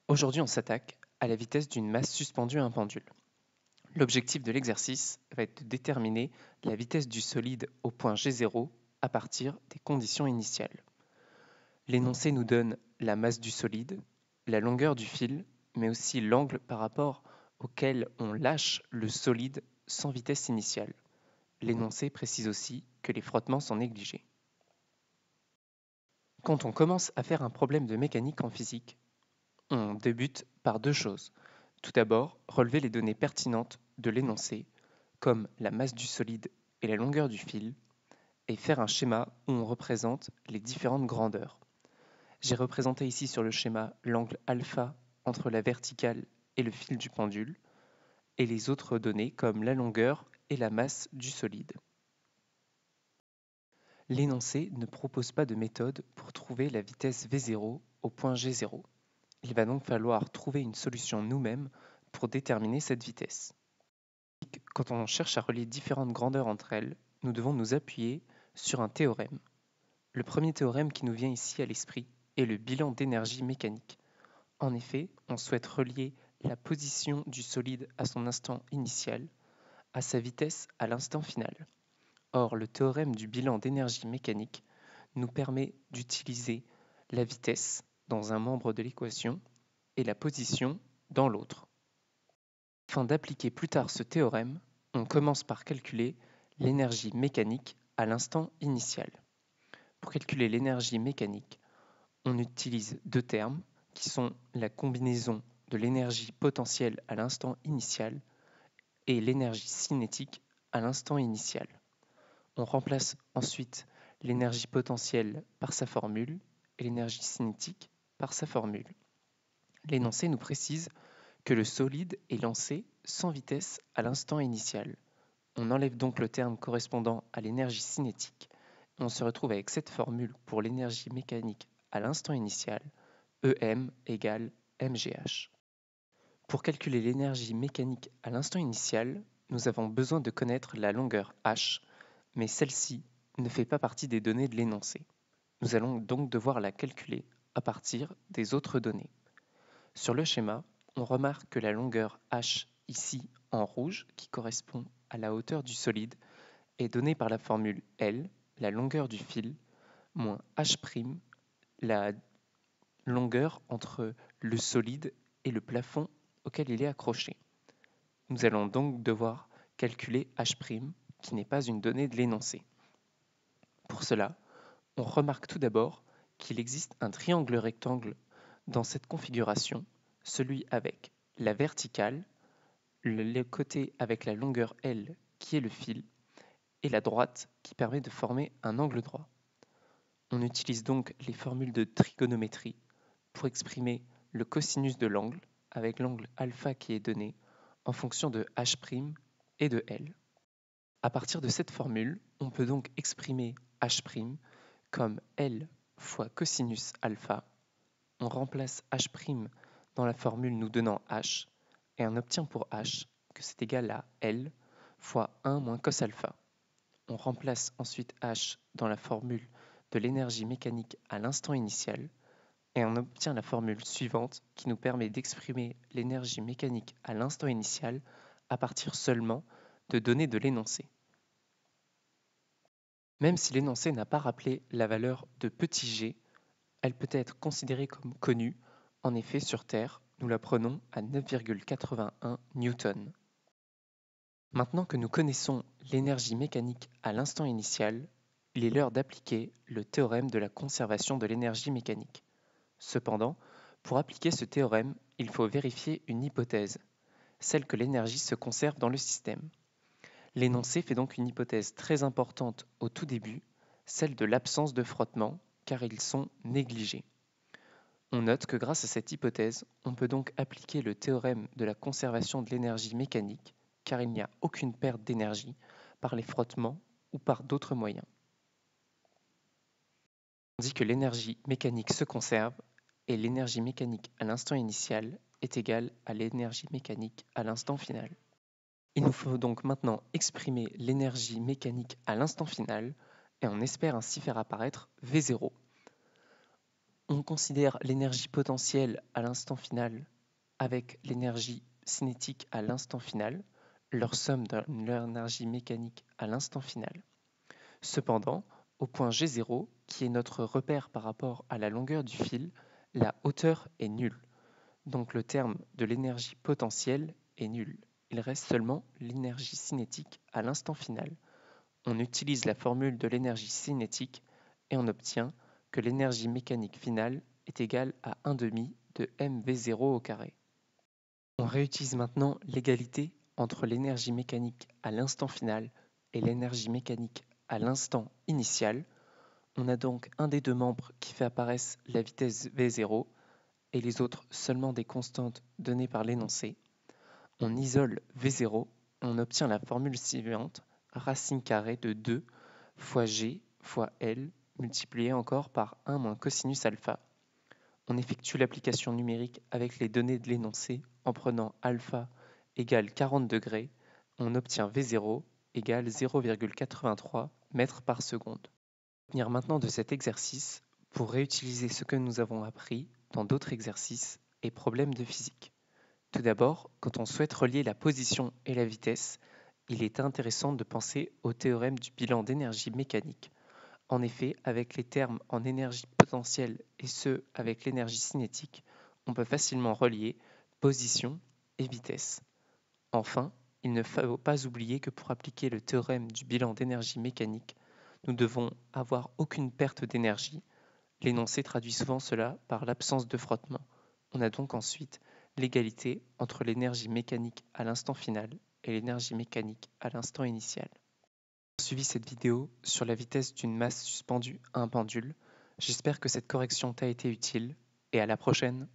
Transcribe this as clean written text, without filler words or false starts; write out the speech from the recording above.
Aujourd'hui, on s'attaque à la vitesse d'une masse suspendue à un pendule. L'objectif de l'exercice va être de déterminer la vitesse du solide au point G0 à partir des conditions initiales. L'énoncé nous donne la masse du solide, la longueur du fil, mais aussi l'angle par rapport auquel on lâche le solide sans vitesse initiale. L'énoncé précise aussi que les frottements sont négligés. Quand on commence à faire un problème de mécanique en physique, on débute par deux choses. Tout d'abord, relever les données pertinentes de l'énoncé, comme la masse du solide et la longueur du fil, et faire un schéma où on représente les différentes grandeurs. J'ai représenté ici sur le schéma l'angle alpha entre la verticale et le fil du pendule, et les autres données comme la longueur et la masse du solide. L'énoncé ne propose pas de méthode pour trouver la vitesse V0 au point G0. Il va donc falloir trouver une solution nous-mêmes pour déterminer cette vitesse. Quand on cherche à relier différentes grandeurs entre elles, nous devons nous appuyer sur un théorème. Le premier théorème qui nous vient ici à l'esprit est le bilan d'énergie mécanique. En effet, on souhaite relier la position du solide à son instant initial à sa vitesse à l'instant final. Or, le théorème du bilan d'énergie mécanique nous permet d'utiliser la vitesse dans un membre de l'équation et la position dans l'autre. Afin d'appliquer plus tard ce théorème, on commence par calculer l'énergie mécanique à l'instant initial. Pour calculer l'énergie mécanique, on utilise deux termes qui sont la combinaison de l'énergie potentielle à l'instant initial et l'énergie cinétique à l'instant initial. On remplace ensuite l'énergie potentielle par sa formule et l'énergie cinétique par sa formule. L'énoncé nous précise que le solide est lancé sans vitesse à l'instant initial. On enlève donc le terme correspondant à l'énergie cinétique et on se retrouve avec cette formule pour l'énergie mécanique à l'instant initial, EM égale mgh. Pour calculer l'énergie mécanique à l'instant initial, nous avons besoin de connaître la longueur h, mais celle-ci ne fait pas partie des données de l'énoncé. Nous allons donc devoir la calculer à partir des autres données. Sur le schéma, on remarque que la longueur h, ici en rouge, qui correspond à la hauteur du solide, est donnée par la formule L, la longueur du fil, moins h', la longueur entre le solide et le plafond auquel il est accroché. Nous allons donc devoir calculer h', qui n'est pas une donnée de l'énoncé. Pour cela, on remarque tout d'abord qu'il existe un triangle rectangle dans cette configuration, celui avec la verticale, le côté avec la longueur L qui est le fil, et la droite qui permet de former un angle droit. On utilise donc les formules de trigonométrie pour exprimer le cosinus de l'angle avec l'angle alpha qui est donné en fonction de h' et de L. À partir de cette formule, on peut donc exprimer h' comme L fois cosinus alpha. On remplace h' dans la formule nous donnant h et on obtient pour h que c'est égal à L fois 1 moins cos alpha. On remplace ensuite h dans la formule de l'énergie mécanique à l'instant initial et on obtient la formule suivante qui nous permet d'exprimer l'énergie mécanique à l'instant initial à partir seulement de données de l'énoncé. Même si l'énoncé n'a pas rappelé la valeur de petit g, elle peut être considérée comme connue. En effet, sur Terre, nous la prenons à 9,81 newtons. Maintenant que nous connaissons l'énergie mécanique à l'instant initial, il est l'heure d'appliquer le théorème de la conservation de l'énergie mécanique. Cependant, pour appliquer ce théorème, il faut vérifier une hypothèse, celle que l'énergie se conserve dans le système. L'énoncé fait donc une hypothèse très importante au tout début, celle de l'absence de frottement, car ils sont négligés. On note que grâce à cette hypothèse, on peut donc appliquer le théorème de la conservation de l'énergie mécanique, car il n'y a aucune perte d'énergie par les frottements ou par d'autres moyens. On dit que l'énergie mécanique se conserve et l'énergie mécanique à l'instant initial est égale à l'énergie mécanique à l'instant final. Il nous faut donc maintenant exprimer l'énergie mécanique à l'instant final et on espère ainsi faire apparaître V0. On considère l'énergie potentielle à l'instant final avec l'énergie cinétique à l'instant final. Leur somme donne leur énergie mécanique à l'instant final. Cependant, au point G0, qui est notre repère par rapport à la longueur du fil, la hauteur est nulle. Donc le terme de l'énergie potentielle est nul. Il reste seulement l'énergie cinétique à l'instant final. On utilise la formule de l'énergie cinétique et on obtient que l'énergie mécanique finale est égale à 1 demi de mv0 au carré. On réutilise maintenant l'égalité entre l'énergie mécanique à l'instant final et l'énergie mécanique à l'instant initial. On a donc un des deux membres qui fait apparaître la vitesse v0 et les autres seulement des constantes données par l'énoncé. On isole v0 et on obtient la formule suivante, racine carrée de 2 fois g fois L multiplié encore par 1 moins cosinus alpha. On effectue l'application numérique avec les données de l'énoncé en prenant alpha égale 40 degrés. On obtient V0 égale 0,83 mètres par seconde. Retenir maintenant de cet exercice pour réutiliser ce que nous avons appris dans d'autres exercices et problèmes de physique. Tout d'abord, quand on souhaite relier la position et la vitesse, il est intéressant de penser au théorème du bilan d'énergie mécanique. En effet, avec les termes en énergie potentielle et ceux avec l'énergie cinétique, on peut facilement relier position et vitesse. Enfin, il ne faut pas oublier que pour appliquer le théorème du bilan d'énergie mécanique, nous devons avoir aucune perte d'énergie. L'énoncé traduit souvent cela par l'absence de frottement. On a donc ensuite l'égalité entre l'énergie mécanique à l'instant final et l'énergie mécanique à l'instant initial. Suivi cette vidéo sur la vitesse d'une masse suspendue à un pendule. J'espère que cette correction t'a été utile et à la prochaine.